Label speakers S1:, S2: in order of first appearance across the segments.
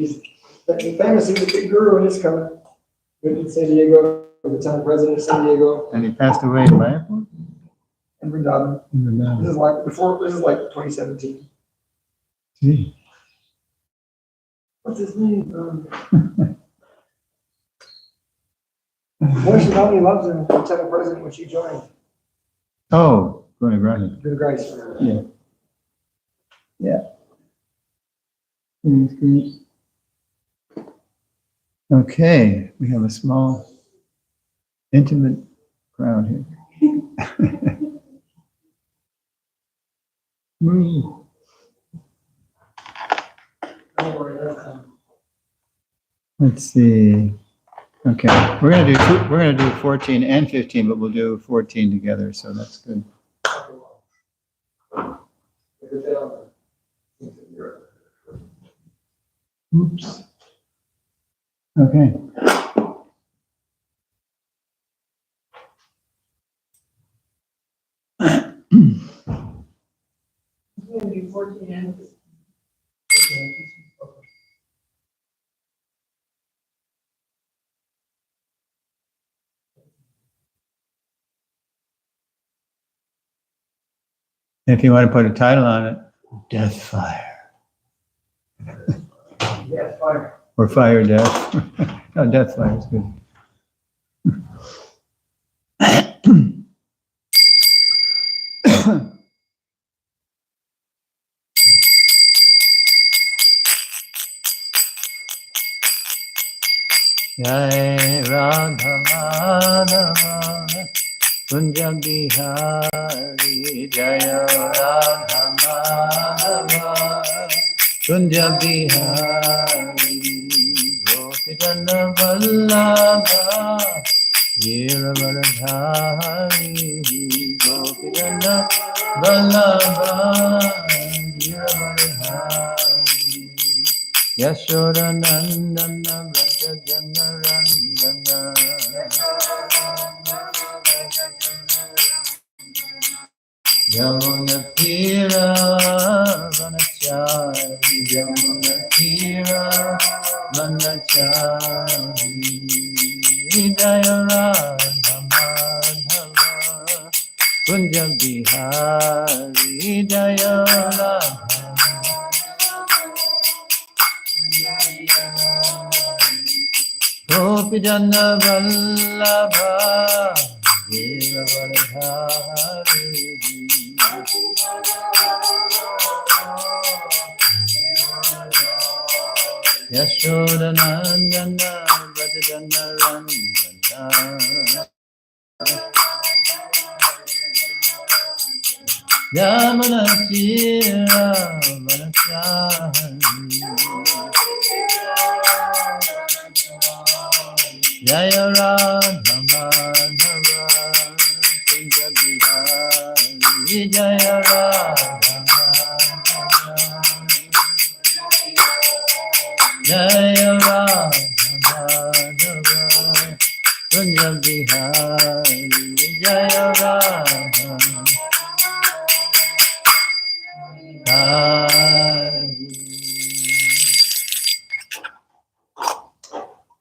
S1: He's famous. He was a big guru in his coming. Lived in San Diego, at the time president of San Diego.
S2: And he passed away in Mayapur?
S1: In Vrindavan. This is like before. This is like 2017.
S2: Gee.
S1: What's his name? Boy, Shivani loves him. Lieutenant President when she joined.
S2: Oh, Guru Grahi.
S1: Good grace.
S2: Yeah. Yeah. That's great. Okay, we have a small, intimate crowd here. Woo.
S1: Don't worry, that's
S2: Let's see. Okay, we're gonna do 14 and 15, but we'll do 14 together, so that's good. Oops. Okay. If you want to put a title on it, Death Fire.
S1: Yes, fire.
S2: Or Fire Death. No, Death Fire is good. Jai Radha Madhava Kunja Bihari Jaya Radha Madhava Kunja Bihari Gopijana Vallabha Giravardhari Gopijana Vallabha Giravardhari Yashoda Nandana Vraja Jana Randana Yamuna Tira Vanachari Yamuna Tira Vanachari Jaya Radha Madhava Kunja Bihari Jaya Radha Gopijana Vallabha Giravardhari Yashoda Nandana Vrajajana Randana Yamana Tira Vanachari Jaya Radha Madhava Kunja Bihari Jaya Radha Madhava Jaya Radha Madhava Kunja Bihari Jaya Radha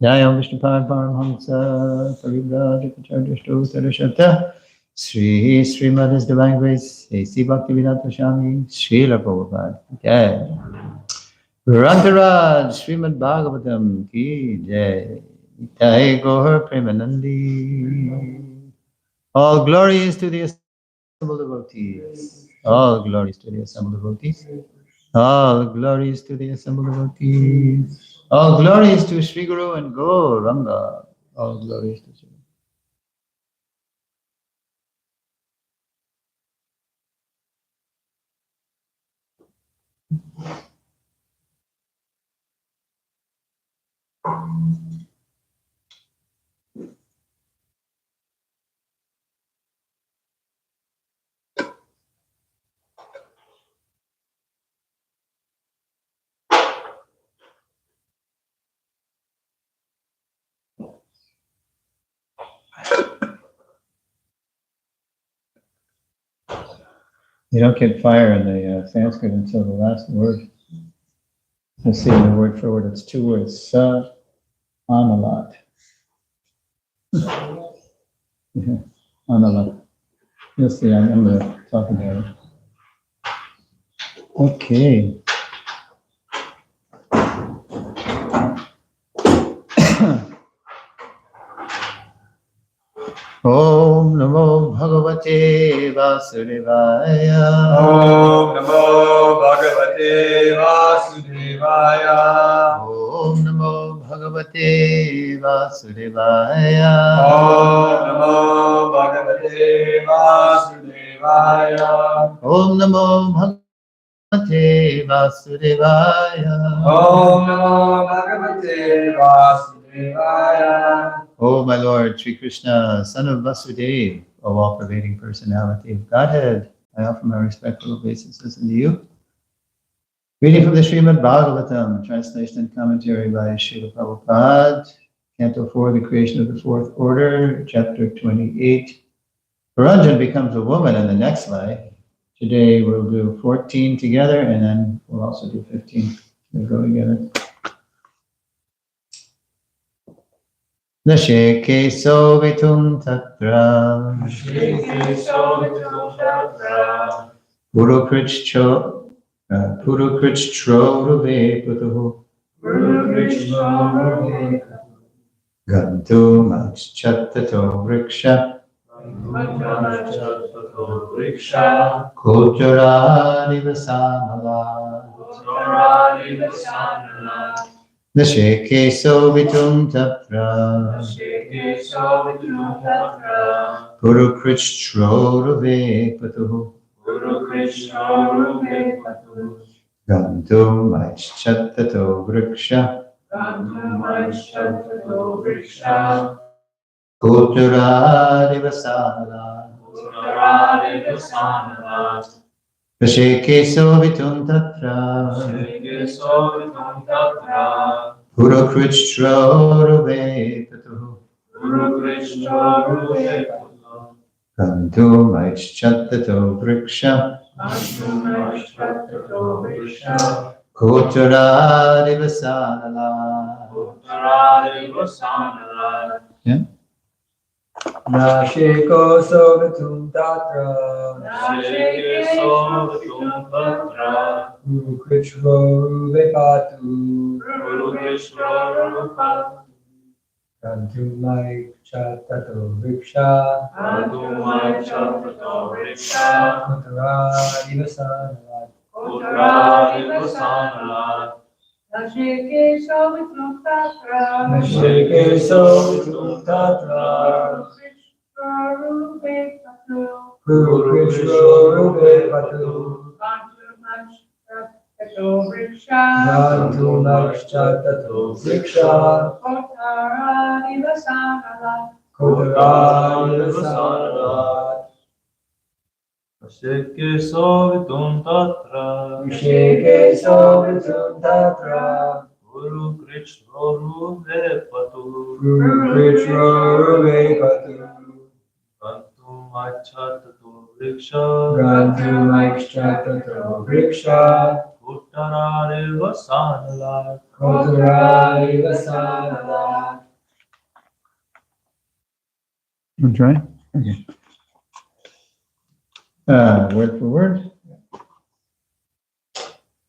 S2: Jaya Vishnupad Paramhamsa Parivrajapacharya Sarashata Sri Srimad is Divine Grace A.C. Bhaktivedanta Swami Srila Prabhupada Jai Rantaraj Srimad Bhagavatam Ki Jai Jai Gohar Premanandi. All glories to the assembled devotees. All glories to the assembled devotees. All glories to the assembled devotees. All glories to Sri Guru and Gauranga. All glories to Sri. You don't get fire in the Sanskrit until the last word. Let's see, the word for word, it's two words. Sa analat. Yeah, analat. You'll see, I'm going to talk about it. Okay. Om Namo Bhagavate Vasudevaya.
S3: Om Namo Bhagavate Vasudevaya.
S2: Om Namo Bhagavate Vasudevaya.
S3: Om Namo Bhagavate Vasudevaya.
S2: Om Namo Bhagavate Vasudevaya.
S3: Om Namo Bhagavate Vasudevaya.
S2: O my Lord, Sri Krishna, son of Vasudeva, of all-pervading personality of Godhead, I offer my respectful obeisances unto you. Reading from the Srimad Bhagavatam, translation and commentary by Srila Prabhupada, Canto 4, the creation of the fourth order, chapter 28. Paranjan becomes a woman in the next life. Today we'll do 14 together, and then we'll also do 15. They go together. Nasheke so vitum tatra. Puro krichcho ruve putuhu. Gantu machchattato vriksha. Kojara nivasamala. Nasheke so vitum tatra. Puro krichcho ruve putuhu. Gantu machchattato vriksha. Kojara nivasamala. Nasheke so vitum tatra. Puro krichcho ruve putuhu. Gantu machchattato vriksha. Kojara nivasamala. Yeah.
S1: Nashiko sogatum tatra. Guru Krishna Vepatu. Kantumai Chatato Vriksha. Kotara Divasana.
S4: Nashike sovitum tatra.
S1: Nashike sogatum tatra. Guru Krishna Vepatu. Gantumai Chatato Vriksha.
S4: Kotara divasana.
S1: Kotara Divasana.
S3: Nasheke sovitum tatra.
S1: Nashike sogatum tatra.
S3: Guru Krishna ruve patu.
S1: Guru Krishna Vepatu.
S3: Gantum achatato vriksha.
S1: Gantumai Chatato Vriksha.
S3: Uttarare vasanala.
S1: Kotara Divasana.
S2: Want to try? Okay. Word for word.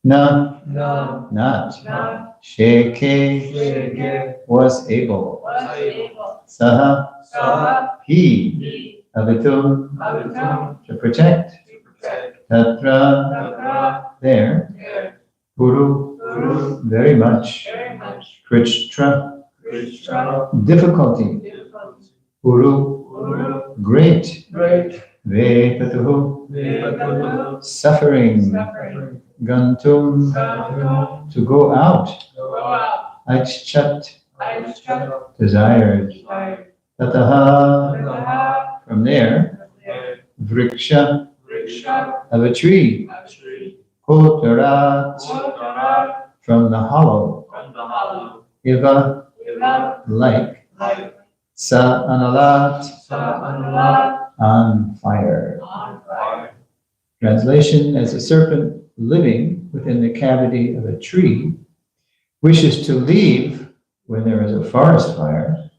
S2: Na,
S1: Na.
S2: not.
S4: Na.
S2: Sheke
S1: Sheke.
S2: was able.
S4: Was able.
S2: Saha,
S4: Saha.
S2: he.
S4: He.
S2: Avitum,
S4: Avitum.
S2: to protect.
S4: To protect.
S2: Tatra,
S4: Tatra.
S2: there.
S4: There.
S2: Puru,
S4: Guru.
S2: very much.
S4: Very much.
S2: Krishtra,
S4: Krishna.
S2: difficulty.
S4: Difficult.
S2: Puru,
S4: Guru.
S2: great.
S1: Great.
S2: Vepatuhu,
S4: Vipatu.
S2: suffering.
S1: Suffering.
S2: Gantum,
S4: Gantum.
S2: to go out.
S4: Go out.
S2: Aichat,
S4: Aichat.
S2: desired.
S4: Desired.
S2: Tataha,
S4: Tataha.
S2: from there.
S4: There.
S2: Vriksha,
S4: Vriksha.
S2: of a tree.
S4: A tree.
S2: Kotarat,
S4: Kotara.
S2: from the hollow.
S4: From the hollow.
S2: Iva,
S4: Iva.
S2: like.
S4: Like.
S2: Sa analat,
S4: Sa'anala.
S2: on fire.
S4: On fire.
S2: Translation: as a serpent living within the cavity of a tree wishes to leave when there is a forest fire.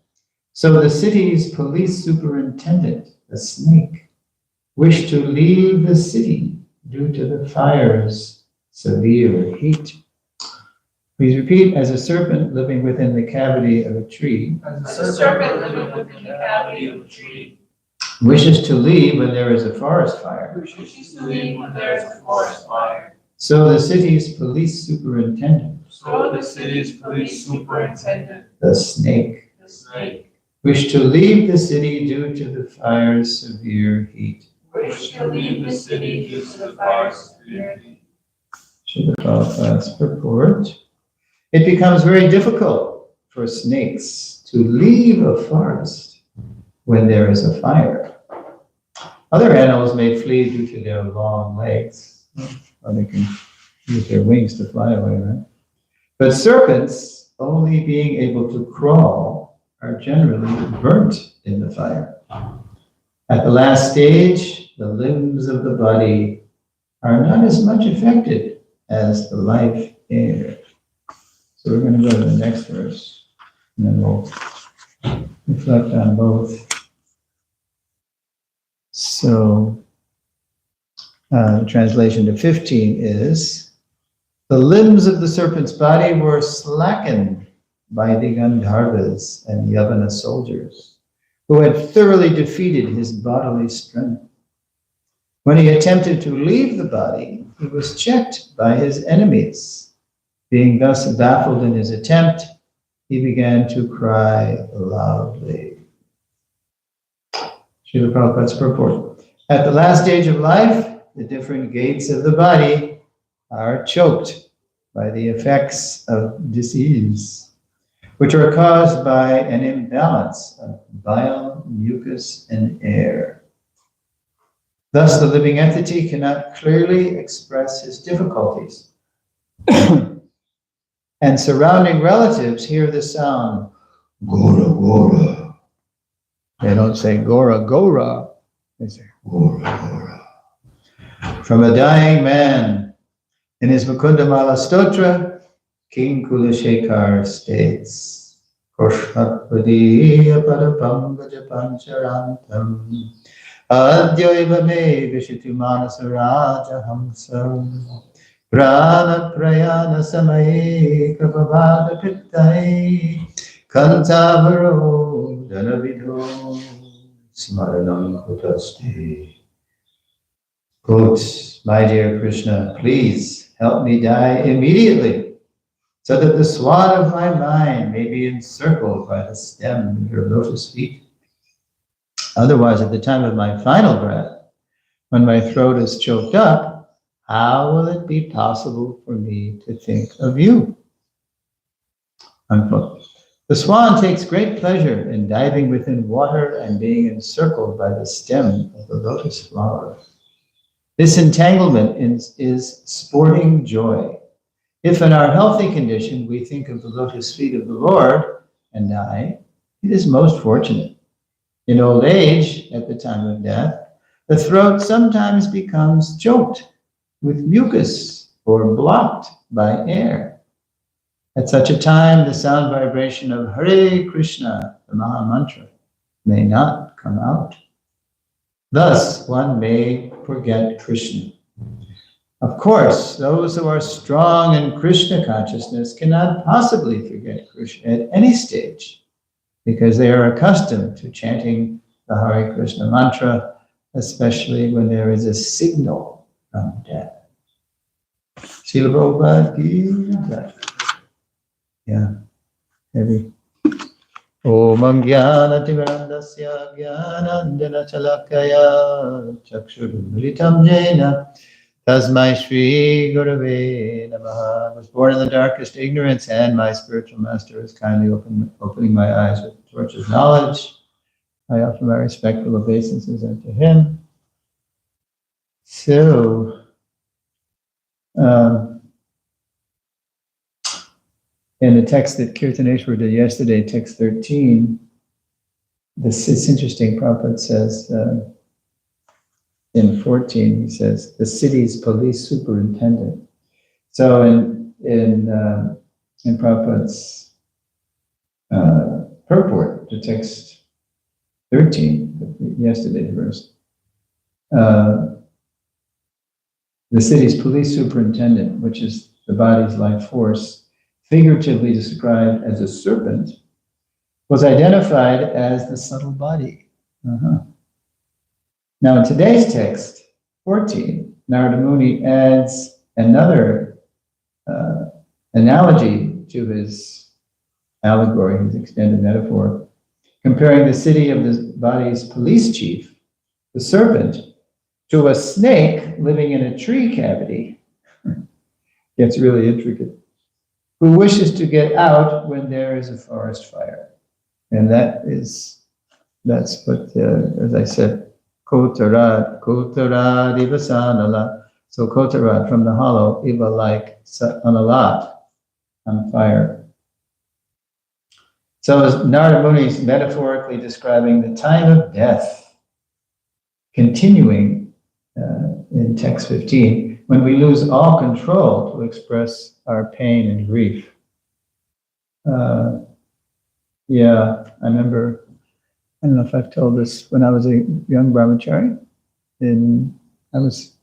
S2: So the city's police superintendent, a snake, wished to leave the city due to the fire's severe heat. Please repeat, as a serpent living within the cavity of a tree,
S4: As a serpent living within the cavity of a tree,
S2: wishes to leave when there is a forest fire.
S4: wishes to leave when there is a forest fire.
S2: So the city's police superintendent,
S4: So the city's police superintendent,
S2: the snake,
S4: the snake,
S2: wished to leave the city due to the fire's severe heat.
S4: wished to leave the city due to the fire's severe heat.
S2: Srila Prabhupada's purport. It becomes very difficult for snakes to leave a forest when there is a fire. Other animals may flee due to their long legs, or they can use their wings to fly away, right? But serpents, only being able to crawl, are generally burnt in the fire. At the last stage, the limbs of the body are not as much affected as the life air. So we're going to go to the next verse, and then we'll reflect on both. So, the translation to 15 is, the limbs of the serpent's body were slackened by the Gandharvas and Yavana soldiers, who had thoroughly defeated his bodily strength. When he attempted to leave the body, he was checked by his enemies. Being thus baffled in his attempt, he began to cry loudly. Srila Prabhupada's purport. At the last stage of life, the different gates of the body are choked by the effects of disease, which are caused by an imbalance of bile, mucus, and air. Thus, the living entity cannot clearly express his difficulties. And surrounding relatives hear the sound, Gora, Gora. They don't say Gora, Gora. They say Gora, Gora. From a dying man, in his Mukundamala Stotra, King Kulashekar states, Koshatpadiya Parapangaja Pancharantam Adyaiva me Vishitu Manasaraja Hamsam Prana Prayana Samaye Kapavada Pittai Kantavaro Danavidho Smaranam Kutaste. Quote, my dear Krishna, please help me die immediately, so that the swan of my mind may be encircled by the stem of your lotus feet. Otherwise, at the time of my final breath, when my throat is choked up, how will it be possible for me to think of you? Unquote. The swan takes great pleasure in diving within water and being encircled by the stem of the lotus flower. This entanglement is sporting joy. If in our healthy condition we think of the lotus feet of the Lord and die, it is most fortunate. In old age, at the time of death, the throat sometimes becomes choked with mucus or blocked by air. At such a time, the sound vibration of Hare Krishna, the Maha Mantra, may not come out. Thus, one may forget Krishna. Of course, those who are strong in Krishna consciousness cannot possibly forget Krishna at any stage, because they are accustomed to chanting the Hare Krishna mantra, especially when there is a signal from death. Srila Prabhupada ki jai. Yeah, heavy. Om Jnanatimirandasya Jnanandjana Chalakaya Chakshurumritam Jena Tasmai Shri Gurave Namaha. I was born in the darkest ignorance, and my spiritual master is kindly opening my eyes with the torch of knowledge. I offer my respectful obeisances unto him. So, in the text that Kirtaneshwar did yesterday, text 13, it's interesting. Prabhupada says in 14, he says, the city's police superintendent. So in in Prabhupada's purport, the text 13, yesterday's verse. The city's police superintendent, which is the body's life force, figuratively described as a serpent, was identified as the subtle body. Now in today's text, 14, Narada Muni adds another analogy to his allegory, his extended metaphor, comparing the city of the body's police chief, the serpent, to a snake living in a tree cavity. Gets really intricate. Who wishes to get out when there is a forest fire. And that's what, as I said, Kotarad ivasanala. So Kotarad, from the hollow, iva like analat, on fire. So as Narada Muni is metaphorically describing the time of death, continuing in text 15, when we lose all control to express our pain and grief. Yeah, I remember, I don't know if I've told this, when I was a young brahmachari,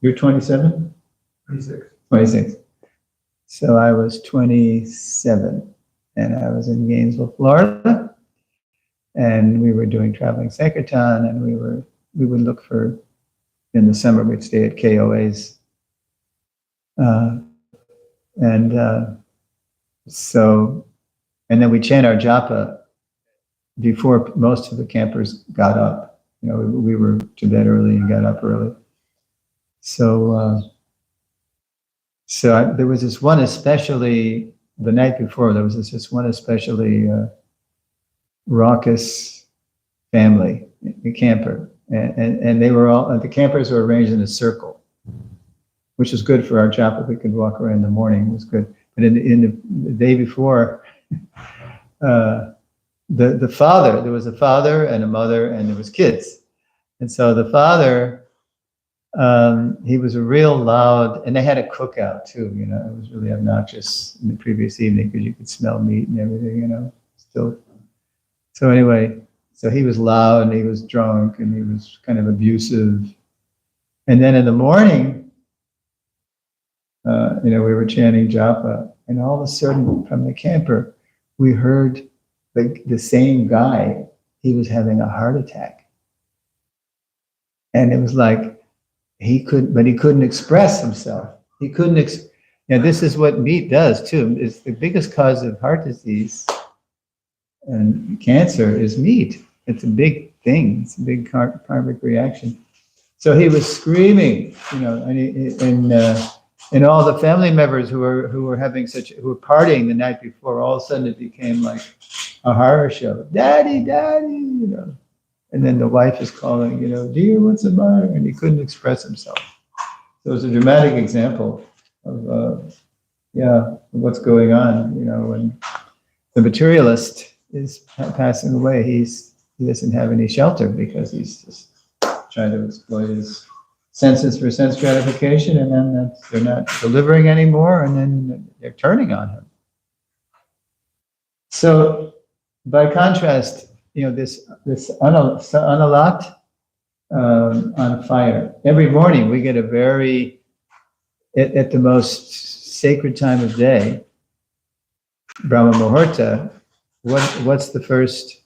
S2: you're 27?
S1: 26.
S2: 26. So I was 27, and I was in Gainesville, Florida, and we were doing traveling Sankirtan, and we would look for, in the summer, we'd stay at KOAs. And then we chant our japa before most of the campers got up. You know, we were to bed early and got up early. So there was this one especially, the night before, there was this one especially raucous family, a camper. And they were all, the campers were arranged in a circle, which was good for our japa. We could walk around in the morning, it was good. But in the day before, the father, there was a father and a mother, and there was kids. And so the father, he was a real loud, and they had a cookout too, you know, it was really obnoxious in the previous evening because you could smell meat and everything, you know, still. So anyway, so he was loud and he was drunk and he was kind of abusive. And then in the morning, you know, we were chanting japa, and all of a sudden from the camper, we heard the same guy, he was having a heart attack. And it was like, he couldn't express himself. He couldn't, this is what meat does too. It's the biggest cause of heart disease and cancer is meat. It's a big thing. It's a big karmic reaction. So he was screaming, you know, and all the family members who were partying the night before, all of a sudden it became like a horror show. Daddy, daddy, you know. And then the wife is calling, you know, dear, what's the matter? And he couldn't express himself. So it was a dramatic example of what's going on, you know, when the materialist is passing away, he doesn't have any shelter because he's just trying to exploit his senses for sense gratification, and then they're not delivering anymore, and then they're turning on him. So by contrast, you know, this analat on fire. Every morning we get a very, at the most sacred time of day, Brahma Muhurta, what's the first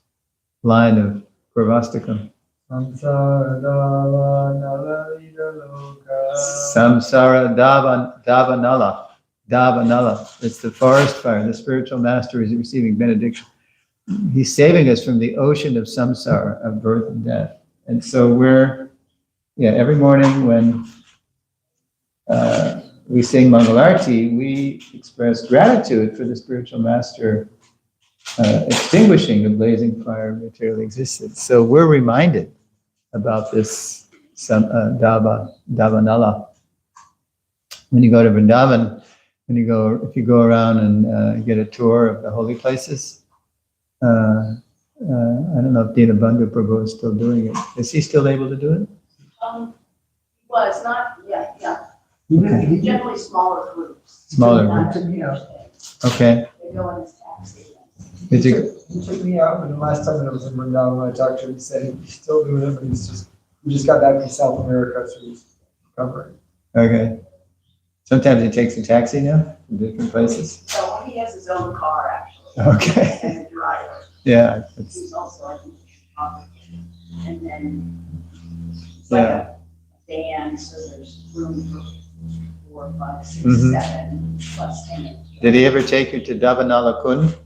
S2: line of Pravastikam? Samsara Davanala. It's the forest fire. The spiritual master is receiving benediction. He's saving us from the ocean of samsara, of birth and death. And so every morning when we sing Mangalarti, we express gratitude for the spiritual master extinguishing the blazing fire of material existence. So we're reminded about this Davanala. When you go to Vrindavan, if you go around and get a tour of the holy places, I don't know if Dinabandhu Prabhu is still doing it. Is he still able to do it?
S4: Well, it's not, yeah.
S2: Okay.
S4: Generally smaller groups.
S2: Smaller groups. Okay.
S5: to go in his taxi.
S2: Did you?
S1: He took me out, and the last time I was in Brindavan, when I talked to him, he said he's still doing it, but he just got back from South America, so he's recovering.
S2: Okay. Sometimes he takes a taxi now from different places.
S5: So he has his own car, actually.
S2: Okay.
S5: And a driver.
S2: Yeah. It's,
S5: He's also, I think, and then it's like a van, so there's room for 4, 5, 6,
S2: Mhm.
S5: 7 plus 10.
S2: did he ever take you to Davanala Kund?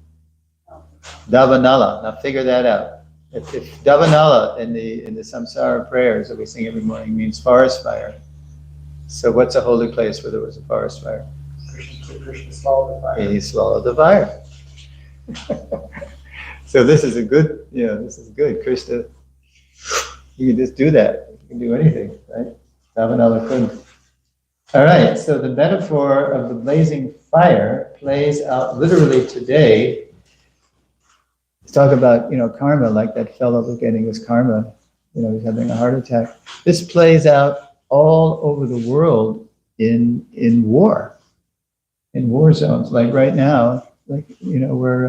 S2: Davanala. Now figure that out. If Davanala in the Samsara prayers that we sing every morning means forest fire, so what's a holy place where there was a forest fire?
S1: Krishna swallowed the fire.
S2: He swallowed the fire. So this is a good, this is good. Krishna, you can just do that. You can do anything, right? Davanala Kund. All right, so the metaphor of the blazing fire plays out literally today. Let's talk about, karma, like that fellow getting his karma, he's having a heart attack. This plays out all over the world in war zones. Like right now, we're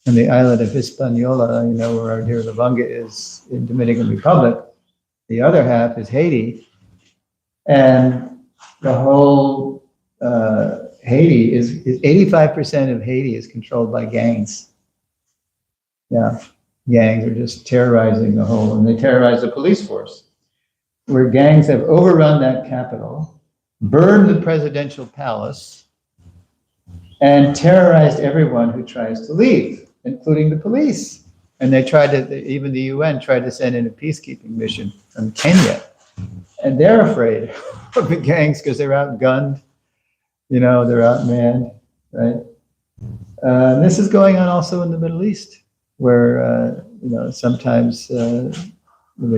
S2: on the island of Hispaniola, where our dear Luvanga is in Dominican Republic. The other half is Haiti. And the whole Haiti is 85% of Haiti is controlled by gangs. Yeah, gangs are just terrorizing the whole, and they terrorize the police force, where gangs have overrun that capital, burned the presidential palace, and terrorized everyone who tries to leave, including the police. And they even the UN tried to send in a peacekeeping mission from Kenya. And they're afraid of the gangs because they're outgunned, they're outmanned, right? And this is going on also in the Middle East, where, sometimes they're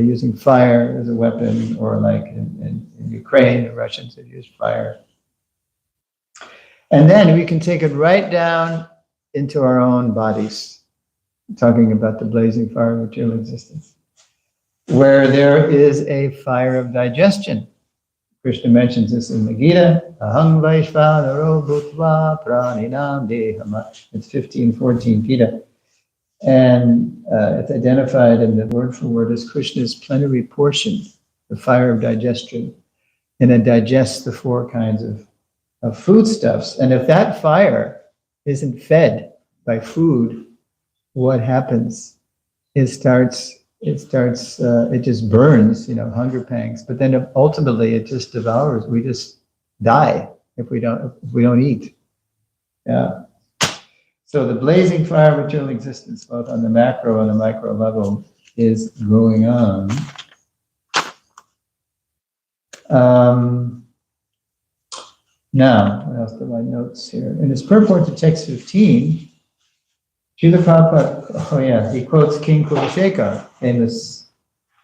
S2: using fire as a weapon, or like in Ukraine, the Russians have used fire. And then we can take it right down into our own bodies, talking about the blazing fire of material existence, where there is a fire of digestion. Krishna mentions this in the Gita. Aham Vaishvanaro Bhutva Praninam Dehama. It's 15:14 Gita. And it's identified in the word for word as Krishna's plenary portion, the fire of digestion. And it digests the 4 kinds of foodstuffs. And if that fire isn't fed by food, what happens? It just burns, hunger pangs. But then ultimately it just devours. We just die if we don't eat. Yeah. So the blazing fire of material existence, both on the macro and the micro level, is going on. Now, what else do my notes here? In his purport to text 15, Srila Prabhupada, he quotes King Kulashekar, famous.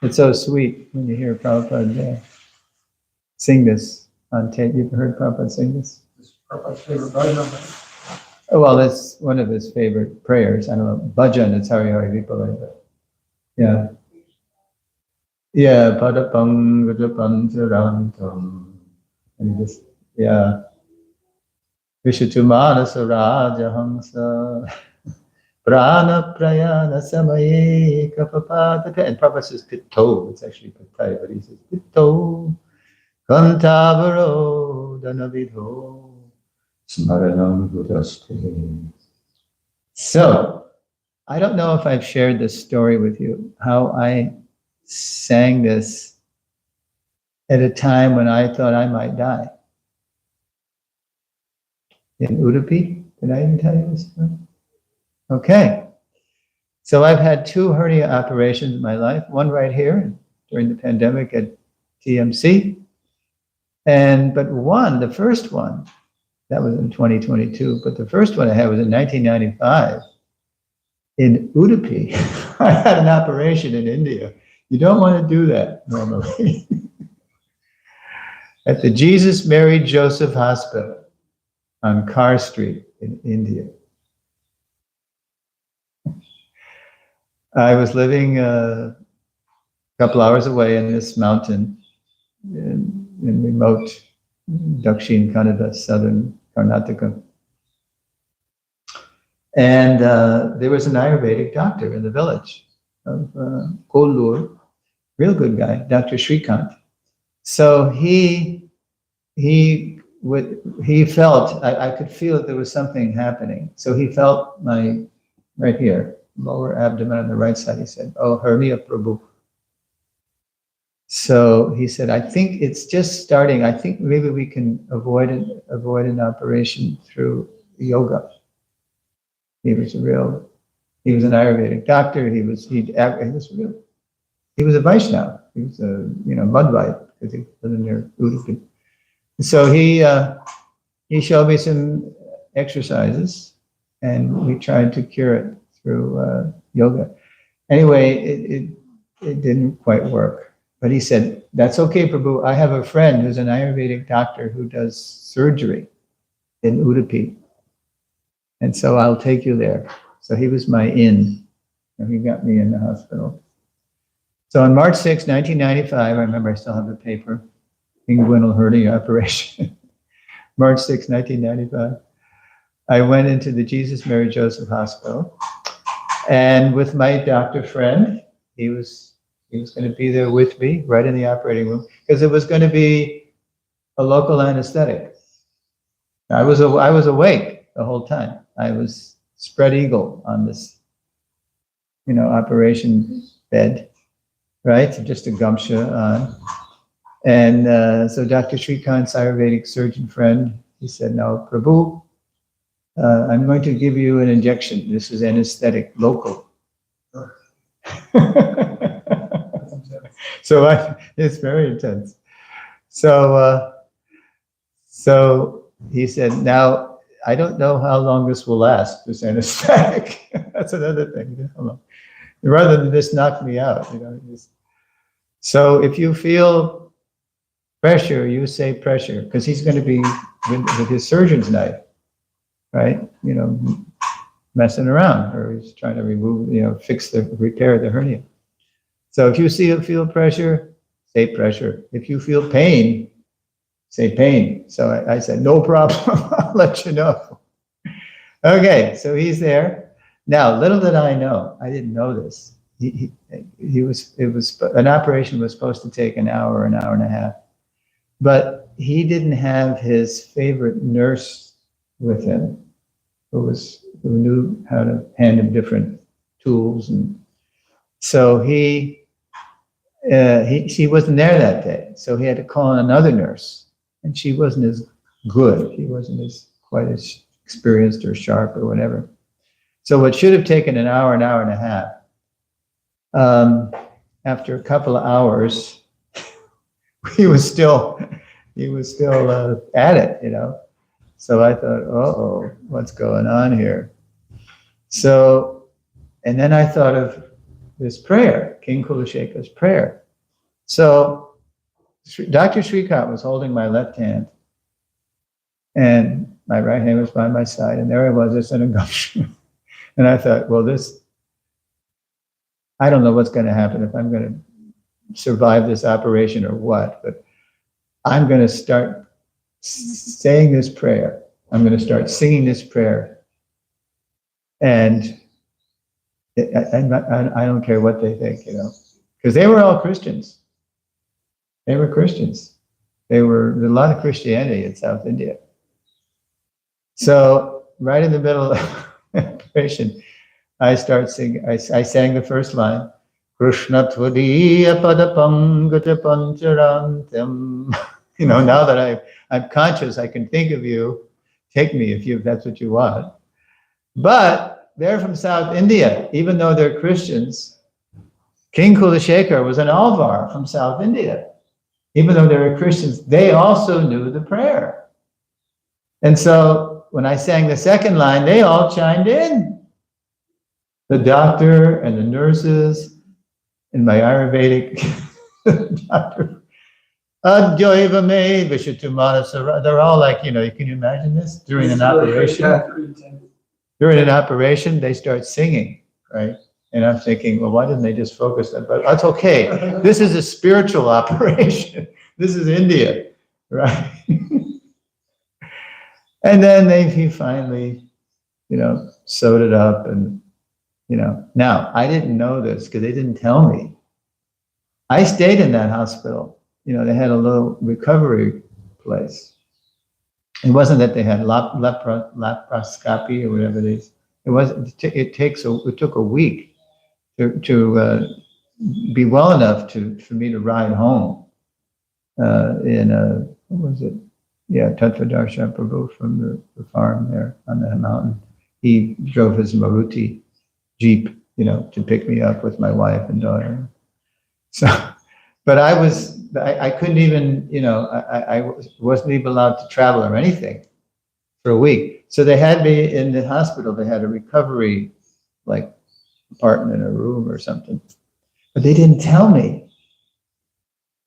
S2: It's so sweet when you hear Prabhupada sing this on tape. You've heard Prabhupada sing this?
S1: Prabhupada's favorite bhajan.
S2: Oh, well, that's one of his favorite prayers. I don't know, bhajan, it's Hari Hari Vipala, but yeah. Yeah, padapam gajapam sarantam. And he just, yeah. Vishutumanasa rajahamsa prana prayana samaye kapapata. And Prabhupada says pitto, it's actually pittai, but he says pitto kantabaro danavidho smaranam budaste. So, I don't know if I've shared this story with you, how I sang this at a time when I thought I might die. In Udupi, did I even tell you this story? Okay. So I've had 2 hernia operations in my life, one right here during the pandemic at TMC. But the first one, that was in 2022, but the first one I had was in 1995 in Udupi. I had an operation in India. You don't want to do that normally. At the Jesus Mary Joseph Hospital on Carr Street in India. I was living a couple hours away in this mountain in remote Dakshin Kannada, southern Karnataka. And there was an Ayurvedic doctor in the village of Kollur, real good guy, Dr. Srikant. So he felt, I could feel that there was something happening. So he felt my, right here, lower abdomen on the right side. He said, "Oh, hernia, Prabhu." So he said, "I think it's just starting. I think maybe we can avoid an operation through yoga." He was an Ayurvedic doctor. He was a Vaishnava. He was a Madhvite because he lived near Udupi. So he showed me some exercises, and we tried to cure it through yoga. Anyway, it didn't quite work. But he said, "That's okay, Prabhu. I have a friend who's an Ayurvedic doctor who does surgery in Udupi. And so I'll take you there." So he was my in, and he got me in the hospital. So on March 6, 1995, I remember I still have the paper, inguinal hernia operation. March 6, 1995, I went into the Jesus Mary Joseph Hospital, and with my doctor friend, he was going to be there with me right in the operating room, because it was going to be a local anesthetic. I was awake the whole time. I was spread eagle on this, operation bed, right? Just a gamsha on. And so Dr. Srikant's Ayurvedic surgeon friend, he said, "Now, Prabhu, I'm going to give you an injection. This is anesthetic, local." So it's very intense. So he said, "Now, I don't know how long this will last, this anesthetic." That's another thing. Rather than just knock me out, So if you feel pressure, you say pressure, because he's going to be with his surgeon's knife, right? Messing around, or he's trying to remove, repair the hernia. So if you feel pressure, say pressure. If you feel pain, say pain. So I said, "No problem. I'll let you know." Okay, so he's there. Now, little did I know, I didn't know this. An operation was supposed to take an hour and a half, but he didn't have his favorite nurse with him, who knew how to hand him different tools, and so she wasn't there that day, so he had to call in another nurse, and she wasn't as good. She wasn't quite as experienced or sharp or whatever. So what should have taken an hour and a half, after a couple of hours, he was still at it, So I thought, "Uh-oh, what's going on here?" So, and then I thought of this prayer, King Kulasheka's prayer. So Dr. Srikant was holding my left hand, and my right hand was by my side, and there I was, just in a gamsha. And I thought, well, I don't know what's going to happen, if I'm going to survive this operation or what, but I'm going to start saying this prayer. I'm going to start singing this prayer. And I don't care what they think, because they were all Christians. They were Christians. There's a lot of Christianity in South India. So right in the middle of the operation, I start singing. I sang the first line, "Krishna tvadiya padapam gata pancharantam." Now that I'm conscious, I can think of you. Take me if that's what you want. But they're from South India, even though they're Christians. King Kulashekar was an Alvar from South India. Even though they were Christians, they also knew the prayer. And so when I sang the second line, they all chimed in. The doctor and the nurses and my Ayurvedic doctor. They're all like, can you imagine this? During an operation? During an operation, they start singing, right? And I'm thinking, well, why didn't they just focus on that? But that's okay. This is a spiritual operation. This is India, right? And then he finally sewed it up and, now I didn't know this because they didn't tell me. I stayed in that hospital. They had a little recovery place. It wasn't that they had laparoscopy or whatever it is. It took a week to be well enough for me to ride home what was it? Yeah, Tattva Prabhu from the farm there on the mountain. He drove his Maruti Jeep, to pick me up with my wife and daughter. So, but I couldn't even, I wasn't even allowed to travel or anything for a week. So they had me in the hospital. They had a recovery, apartment or room or something. But they didn't tell me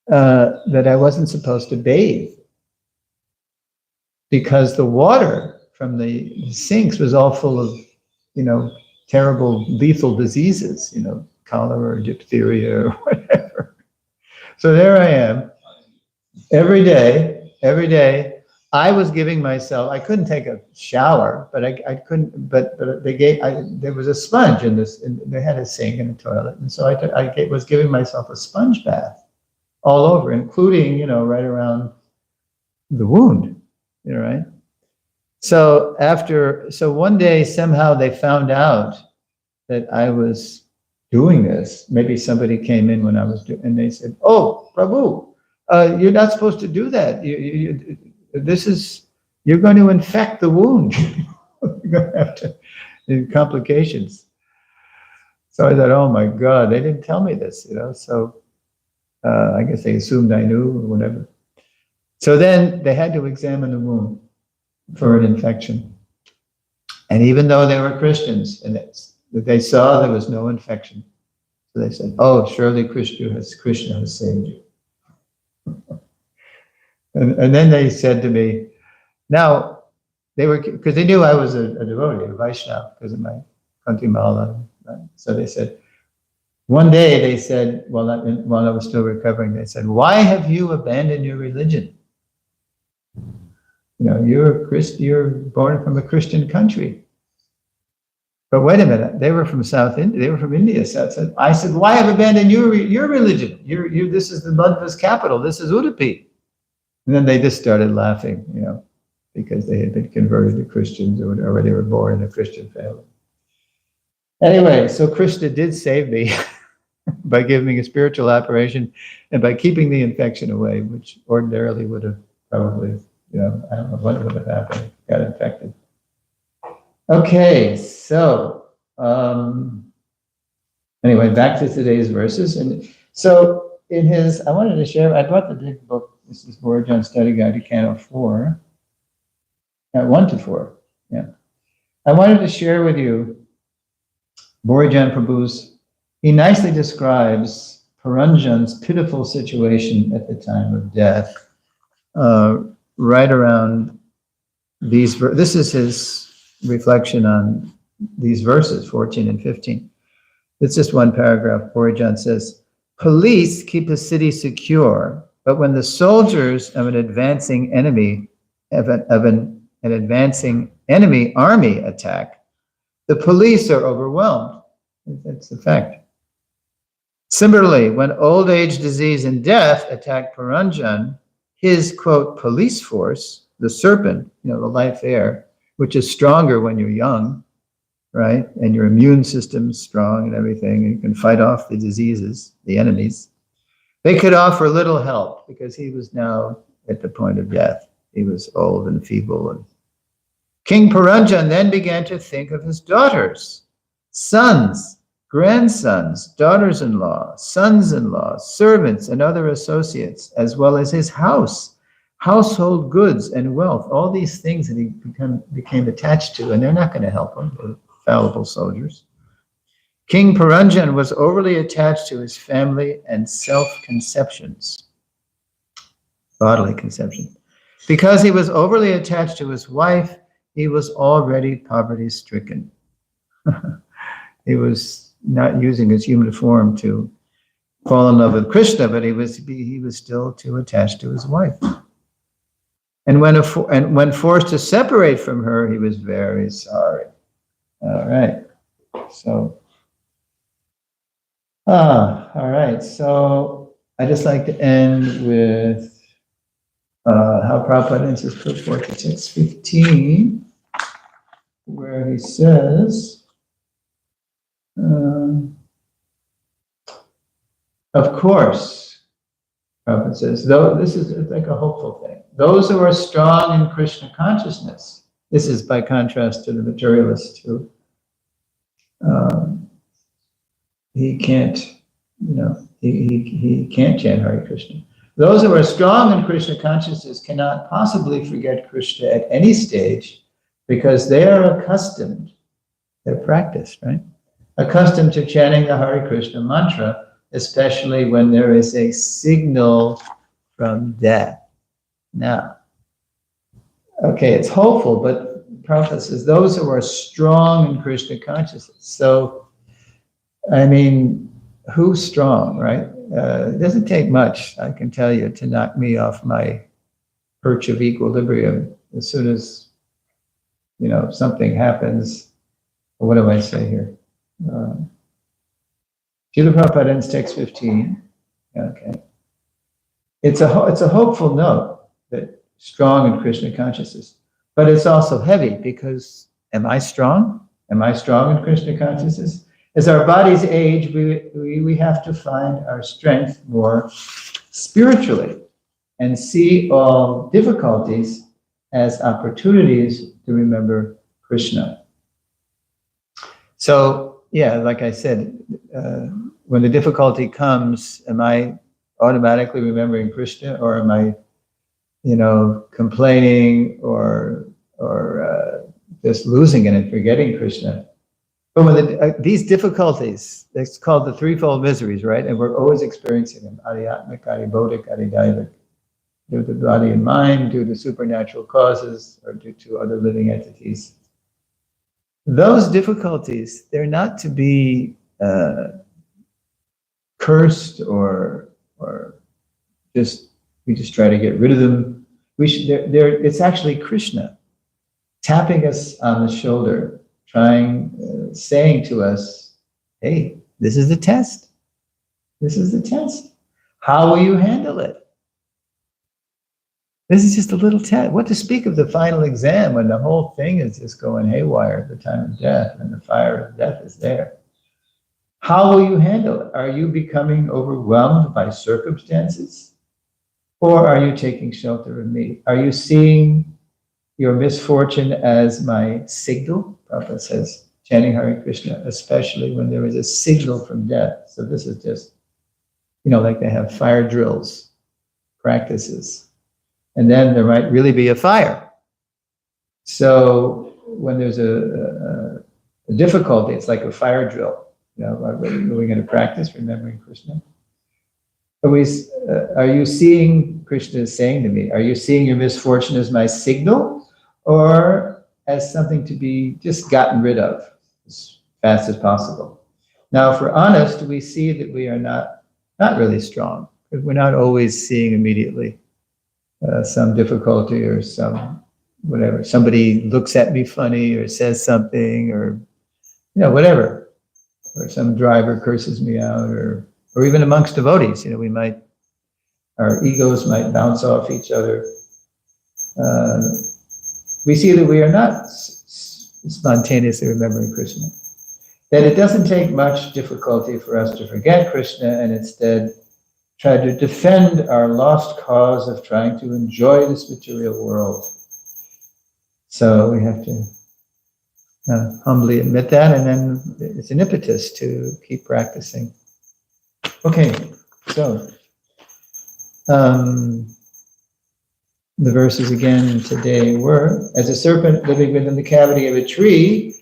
S2: that I wasn't supposed to bathe because the water from the sinks was all full of, terrible lethal diseases, cholera or diphtheria or whatever. So there I am, every day, I was giving myself, I couldn't take a shower, but I couldn't, but there was a sponge in this, and they had a sink and a toilet. And so I was giving myself a sponge bath all over, including, right around the wound, right? So one day somehow they found out that I was doing this. Maybe somebody came in when I was doing, and they said, "Oh, Prabhu, you're not supposed to do that. You're going to infect the wound. You're going to have complications." So I thought, oh my God, they didn't tell me this, So I guess they assumed I knew or whatever. So then they had to examine the wound for an infection. And even though they were Christians, and they saw there was no infection, so they said, "Oh, surely Krishna has saved you." And then they said to me, now because they knew I was a devotee, a Vaishnava, because of my Kantimala. Right? So they said, one day they said, while I was still recovering, they said, "Why have you abandoned your religion? You're born from a Christian country." But wait a minute, they were from South India. They were from India. So I said, "Why have abandoned your religion? This is the Madhva's capital. This is Udupi." And then they just started laughing, because they had been converted to Christians or they were born in a Christian family. Anyway, so Krishna did save me by giving me a spiritual operation and by keeping the infection away, which ordinarily would have probably, I don't know what would have happened, got infected. Okay, so anyway, back to today's verses. And so I wanted to share, I brought the big book. This is Bhagavatam Study Guide to Canto 4, 1 to 4. Yeah. I wanted to share with you Bhagavatam Prabhu's, he nicely describes Paranjan's pitiful situation at the time of death, right around this is his reflection on these verses, 14 and 15. It's just one paragraph. Bhagavatam says, "Police keep a city secure, but when the soldiers of an advancing enemy army attack, the police are overwhelmed." That's the fact. Similarly, when old age, disease, and death attacked Paranjan, his, quote, police force, the serpent, the life air, which is stronger when you're young, right? And your immune system's strong and everything, and you can fight off the diseases, the enemies. They could offer little help because he was now at the point of death. He was old and feeble. And King Paranjan then began to think of his daughters, sons, grandsons, daughters-in-law, sons-in-law, servants, and other associates, as well as his house, household goods and wealth, all these things that he became attached to, and they're not going to help him, the fallible soldiers. King Paranjan was overly attached to his family and self-conceptions, bodily conception. Because he was overly attached to his wife, he was already poverty-stricken. He was not using his human form to fall in love with Krishna, but he was still too attached to his wife. And when forced to separate from her, he was very sorry. All right. So, all right. So I just like to end with how Prabhupada ends his purport to 6:15, where he says, of course, Prabhupada says, though this is like a hopeful thing, those who are strong in Krishna consciousness, this is by contrast to the materialist who he can't, he can't chant Hare Krishna. Those who are strong in Krishna consciousness cannot possibly forget Krishna at any stage because they are accustomed, they're practiced, right? Accustomed to chanting the Hare Krishna mantra, especially when there is a signal from death. Now, okay, it's hopeful, but Prabhupada says those who are strong in Krishna consciousness. So, I mean, who's strong, right? It doesn't take much, I can tell you, to knock me off my perch of equilibrium. As soon as, something happens, what do I say here? Srila Prabhupada ends text 15. Okay. It's a hopeful note that strong in Krishna consciousness, but it's also heavy because am I strong? Am I strong in Krishna consciousness? As our bodies age, we have to find our strength more spiritually and see all difficulties as opportunities to remember Krishna. So, yeah, like I said, when the difficulty comes, am I automatically remembering Krishna, or am I, complaining or just losing it and forgetting Krishna? But when these difficulties, it's called the threefold miseries, right? And we're always experiencing them: adhyatmic, adhibodic, adhidaivic, due to body and mind, due to supernatural causes, or due to other living entities. Those difficulties, they're not to be cursed or we just try to get rid of them. It's actually Krishna tapping us on the shoulder, saying to us, hey, this is the test. This is the test. How will you handle it? This is just a little test. What to speak of the final exam when the whole thing is just going haywire at the time of death and the fire of death is there? How will you handle it? Are you becoming overwhelmed by circumstances? Or are you taking shelter of me? Are you seeing your misfortune as my signal? Prabhupada says, chanting Hare Krishna, especially when there is a signal from death. So this is just, like they have fire drills, practices. And then there might really be a fire. So when there's a difficulty, it's like a fire drill. Are we going to practice remembering Krishna? Are you seeing Krishna saying to me, are you seeing your misfortune as my signal or as something to be just gotten rid of as fast as possible? Now, if we're honest, we see that we are not really strong, because we're not always seeing immediately some difficulty or some whatever. Somebody looks at me funny or says something or, whatever. Or some driver curses me out, or even amongst devotees, our egos might bounce off each other. We see that we are not spontaneously remembering Krishna. That it doesn't take much difficulty for us to forget Krishna and instead try to defend our lost cause of trying to enjoy this material world. So we have to humbly admit that, and then it's an impetus to keep practicing. Okay, so the verses again today were, as a serpent living within the cavity of a tree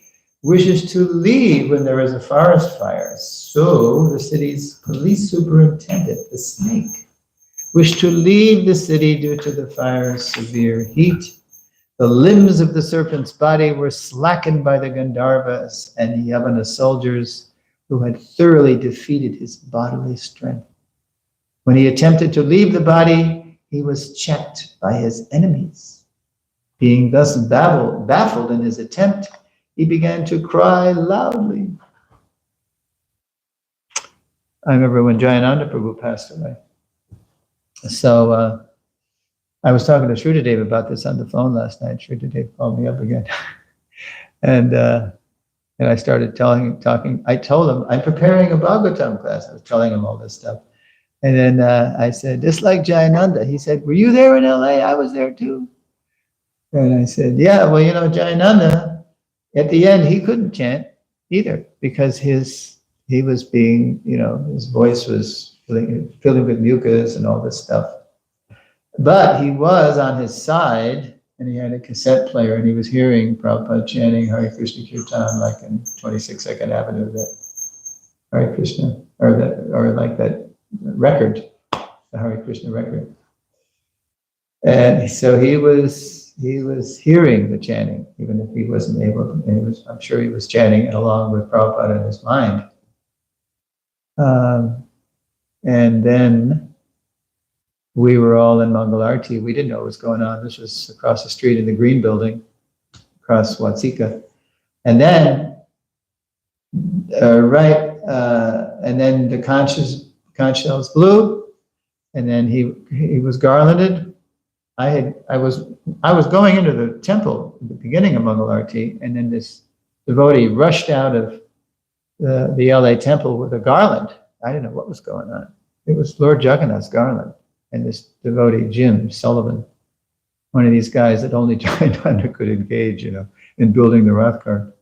S2: wishes to leave when there is a forest fire, so the city's police superintendent, the snake, wished to leave the city due to the fire's severe heat. The limbs of the serpent's body were slackened by the Gandharvas and Yavana soldiers who had thoroughly defeated his bodily strength. When he attempted to leave the body, he was checked by his enemies. Being thus baffled in his attempt, he began to cry loudly. I remember when Jayananda Prabhu passed away. So I was talking to Shrudadev about this on the phone last night. Shrudadev called me up again. And I started talking. I told him, I'm preparing a Bhagavatam class. I was telling him all this stuff. And then I said, just like Jayananda. He said, were you there in LA? I was there too. And I said, yeah, well, Jayananda, at the end, he couldn't chant either because he was being, his voice was filling with mucus and all this stuff. But he was on his side, and he had a cassette player, and he was hearing Prabhupada chanting Hare Krishna Kirtan, like in 26nd Avenue, that Hare Krishna, or like that record, the Hare Krishna record. And so he was hearing the chanting, even if he wasn't able to. I'm sure he was chanting along with Prabhupada in his mind. And then we were all in Mangalarti. We didn't know what was going on. This was across the street in the Green Building, across Watsika. And then, and then the conch shells blew, and then he was garlanded. I was going into the temple at the beginning of Mangalarti, and then this devotee rushed out of the LA temple with a garland. I didn't know what was going on. It was Lord Jagannath's garland. And this devotee, Jim Sullivan, one of these guys that only Jayananda could engage, in building the Rath cart.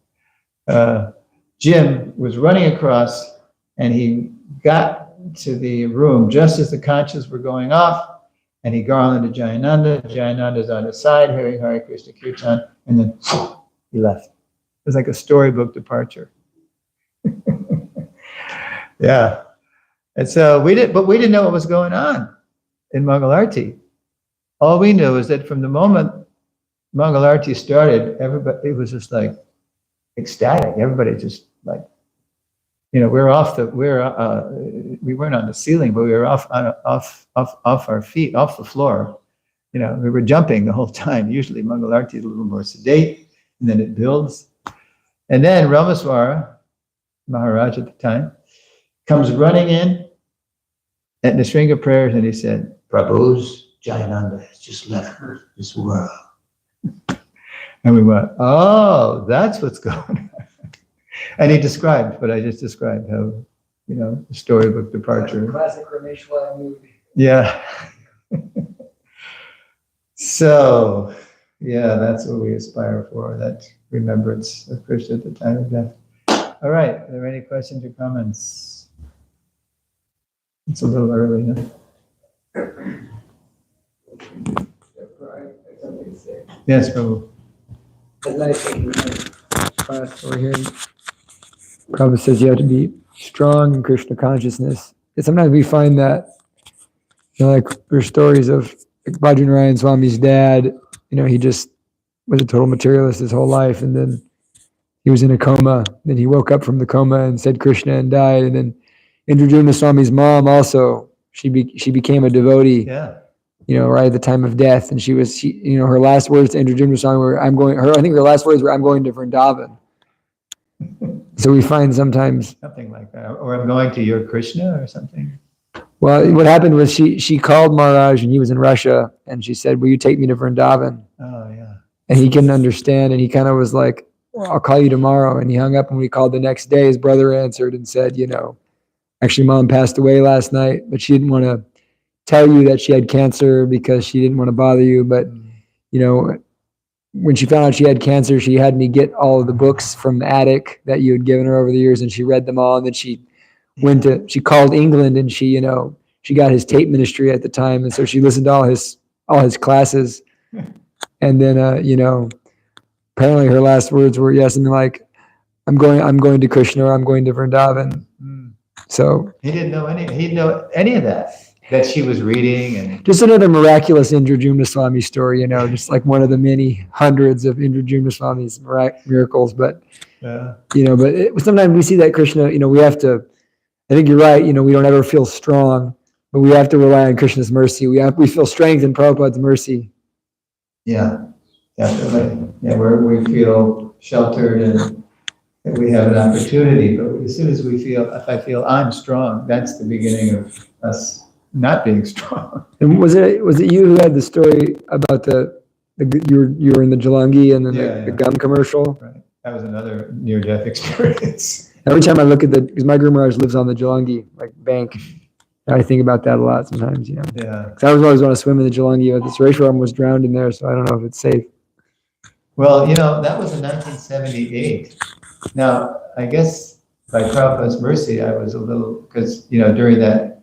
S2: Jim was running across, and he got to the room just as the conches were going off, and he garlanded Jayananda. Jayananda's on his side, hearing Hare Krishna Kirtan, and then he left. It was like a storybook departure. Yeah. And so we didn't know what was going on in Mangalarti. All we knew is that from the moment Mangalarti started, everybody, it was just like ecstatic. Everybody just like, we weren't on the ceiling, but we were off our feet, off the floor. We were jumping the whole time. Usually Mangalarti is a little more sedate, and then it builds. And then Ramaswara, Maharaj at the time, comes running in at the Shringa prayers, and he said, Prabhu's Jayananda has just left this world. And we went, oh, that's what's going on. And he described what I just described, how, the storybook departure.
S1: Classic Rameshwar movie.
S2: Yeah. So, yeah, that's what we aspire for, that remembrance of Krishna at the time of death. All right, are there any questions or comments? It's a little early, huh? Yes, Prabhu.
S1: At night, class over here, Prabhu says you have to be strong in Krishna consciousness. And sometimes we find that, like there's stories of like Bhajanarayan Swami's dad, he just was a total materialist his whole life, and then he was in a coma. Then he woke up from the coma and said Krishna and died. And then Indrajumna Swami's mom also, she became a devotee.
S2: Yeah.
S1: Right at the time of death, and she her last words to Indrajumna Swami were, I think her last words were, I'm going to Vrindavan. So we find sometimes
S2: something like that, or I'm going to your Krishna or something.
S1: Well, what happened was she called Maharaj, and he was in Russia, and she said, will you take me to Vrindavan?
S2: Oh, yeah.
S1: And he couldn't understand, and he kind of was like, well, I'll call you tomorrow. And he hung up, and when we called the next day, his brother answered and said, actually, Mom passed away last night, but she didn't want to tell you that she had cancer because she didn't want to bother you. But, when she found out she had cancer, she had me get all of the books from the attic that you had given her over the years, and she read them all. And then she called England, and she got his tape ministry at the time. And so she listened to all his classes. And then, apparently her last words were, something like, I'm going to Krishna, or I'm going to Vrindavan. So
S2: he didn't know any of that she was reading, and
S1: just another miraculous Indrajumna Swami story, just like one of the many hundreds of Indrajumna Swami's miracles. But, but sometimes we see that Krishna, we have to, I think you're right, we don't ever feel strong, but we have to rely on Krishna's mercy. We feel strength in Prabhupada's mercy.
S2: Yeah, definitely. Yeah, where we feel sheltered and that we have an opportunity. But as soon as we feel, if I feel I'm strong, that's the beginning of us not being strong.
S1: And was it you who had the story about you were in the Jalangi and then the gum commercial?
S2: Right. That was another near-death experience.
S1: Every time I look at because my Guru Maharaj lives on the Jalangi bank, and I think about that a lot sometimes, Yeah. Because I always want to swim in the Jalangi, but the Suresvara was drowned in there, so I don't know if it's safe.
S2: Well, that was in 1978. Now, I guess by Prabhupada's mercy, I was a little, because, during that,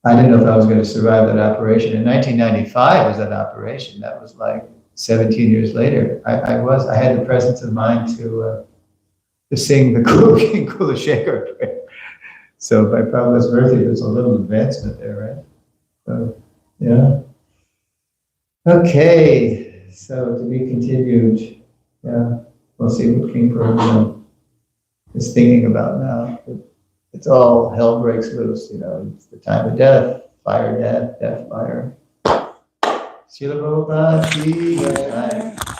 S2: I didn't know if I was going to survive that operation. In 1995 was that operation. That was like 17 years later. I had the presence of mind to sing the King Kula Shekhar prayer. So by Prabhupada's mercy, there's a little advancement there, right? So, yeah. Okay, so to be continued. Yeah, we'll see what King Prabhu is thinking about now. It's all hell breaks loose, it's the time of death, fire, death, fire. Srila Prabhupada ki jai.